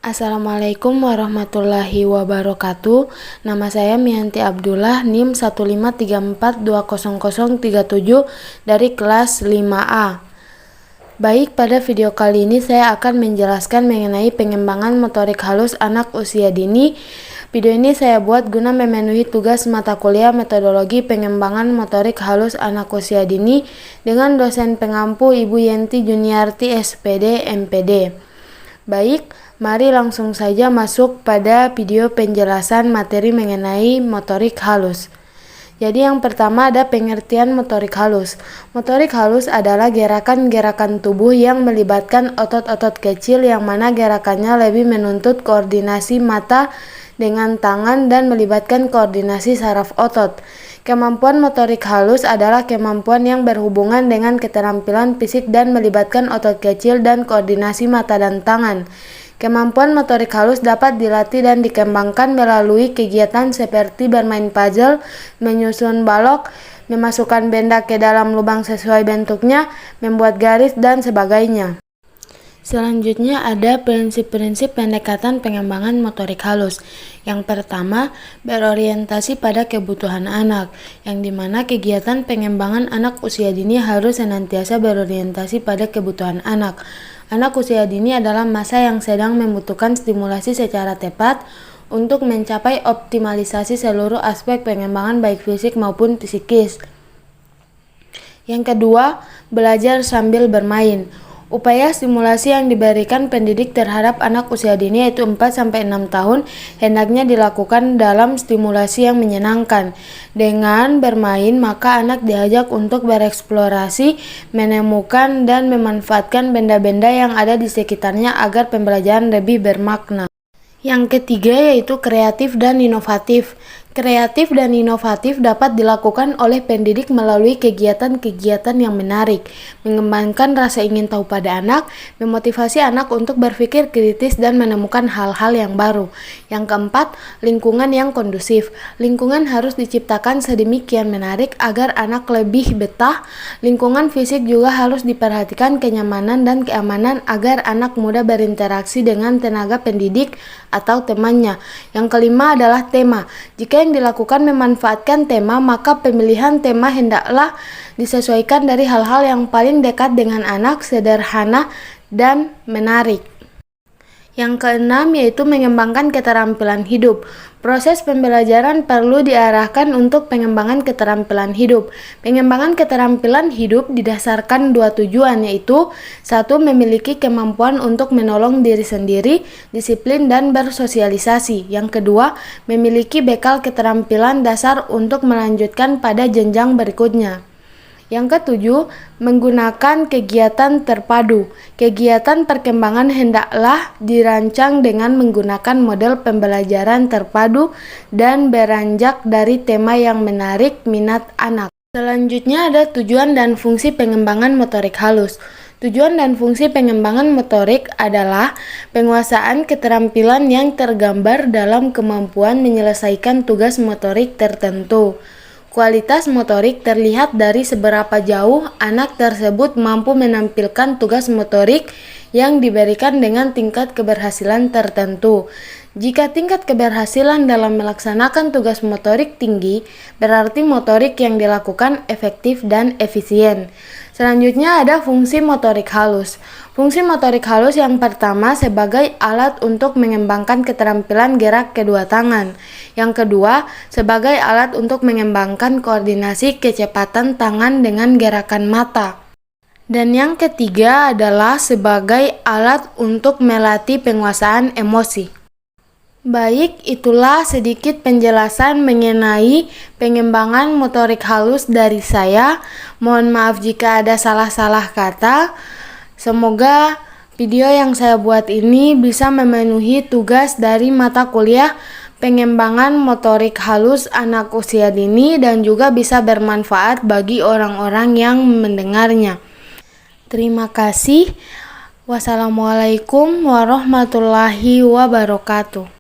Assalamualaikum warahmatullahi wabarakatuh. Nama saya Mianti Abdullah, NIM 153420037 dari kelas 5A. Baik, pada video kali ini saya akan menjelaskan mengenai pengembangan motorik halus anak usia dini. Video ini saya buat guna memenuhi tugas mata kuliah metodologi pengembangan motorik halus anak usia dini dengan dosen pengampu Ibu Yenti Juniarti SPD MPD. Baik, mari langsung saja masuk pada video penjelasan materi mengenai motorik halus. Jadi yang pertama ada pengertian motorik halus. Motorik halus adalah gerakan-gerakan tubuh yang melibatkan otot-otot kecil yang mana gerakannya lebih menuntut koordinasi mata dengan tangan dan melibatkan koordinasi saraf otot. Kemampuan motorik halus adalah kemampuan yang berhubungan dengan keterampilan fisik dan melibatkan otot kecil dan koordinasi mata dan tangan. Kemampuan motorik halus dapat dilatih dan dikembangkan melalui kegiatan seperti bermain puzzle, menyusun balok, memasukkan benda ke dalam lubang sesuai bentuknya, membuat garis, dan sebagainya. Selanjutnya ada prinsip-prinsip pendekatan pengembangan motorik halus. Yang pertama, berorientasi pada kebutuhan anak, yang dimana kegiatan pengembangan anak usia dini harus senantiasa berorientasi pada kebutuhan anak. Anak usia dini adalah masa yang sedang membutuhkan stimulasi secara tepat untuk mencapai optimalisasi seluruh aspek pengembangan baik fisik maupun psikis. Yang kedua, belajar sambil bermain. Upaya stimulasi yang diberikan pendidik terhadap anak usia dini yaitu 4-6 tahun hendaknya dilakukan dalam stimulasi yang menyenangkan. Dengan bermain, maka anak diajak untuk bereksplorasi, menemukan dan memanfaatkan benda-benda yang ada di sekitarnya agar pembelajaran lebih bermakna. Yang ketiga yaitu kreatif dan inovatif. Kreatif dan inovatif dapat dilakukan oleh pendidik melalui kegiatan-kegiatan yang menarik, mengembangkan rasa ingin tahu pada anak, memotivasi anak untuk berpikir kritis dan menemukan hal-hal yang baru. Yang keempat, lingkungan yang kondusif. Lingkungan harus diciptakan sedemikian menarik agar anak lebih betah. Lingkungan fisik juga harus diperhatikan kenyamanan dan keamanan agar anak mudah berinteraksi dengan tenaga pendidik atau temannya. Yang kelima adalah tema. Jika yang dilakukan memanfaatkan tema, maka pemilihan tema hendaklah disesuaikan dari hal-hal yang paling dekat dengan anak, sederhana, dan menarik. Yang keenam yaitu mengembangkan keterampilan hidup. Proses pembelajaran perlu diarahkan untuk pengembangan keterampilan hidup. Pengembangan keterampilan hidup didasarkan dua tujuan yaitu 1. Memiliki kemampuan untuk menolong diri sendiri, disiplin dan bersosialisasi. Yang kedua, memiliki bekal keterampilan dasar untuk melanjutkan pada jenjang berikutnya. Yang ketujuh, menggunakan kegiatan terpadu. Kegiatan perkembangan hendaklah dirancang dengan menggunakan model pembelajaran terpadu dan beranjak dari tema yang menarik minat anak. Selanjutnya ada tujuan dan fungsi pengembangan motorik halus. Tujuan dan fungsi pengembangan motorik adalah penguasaan keterampilan yang tergambar dalam kemampuan menyelesaikan tugas motorik tertentu. Kualitas motorik terlihat dari seberapa jauh anak tersebut mampu menampilkan tugas motorik yang diberikan dengan tingkat keberhasilan tertentu. Jika tingkat keberhasilan dalam melaksanakan tugas motorik tinggi, berarti motorik yang dilakukan efektif dan efisien. Selanjutnya ada fungsi motorik halus. Fungsi motorik halus yang pertama sebagai alat untuk mengembangkan keterampilan gerak kedua tangan. Yang kedua, sebagai alat untuk mengembangkan koordinasi kecepatan tangan dengan gerakan mata. Dan yang ketiga adalah sebagai alat untuk melatih penguasaan emosi. Baik, itulah sedikit penjelasan mengenai pengembangan motorik halus dari saya. Mohon maaf jika ada salah-salah kata. Semoga video yang saya buat ini bisa memenuhi tugas dari mata kuliah pengembangan motorik halus anak usia dini dan juga bisa bermanfaat bagi orang-orang yang mendengarnya. Terima kasih. Wassalamualaikum warahmatullahi wabarakatuh.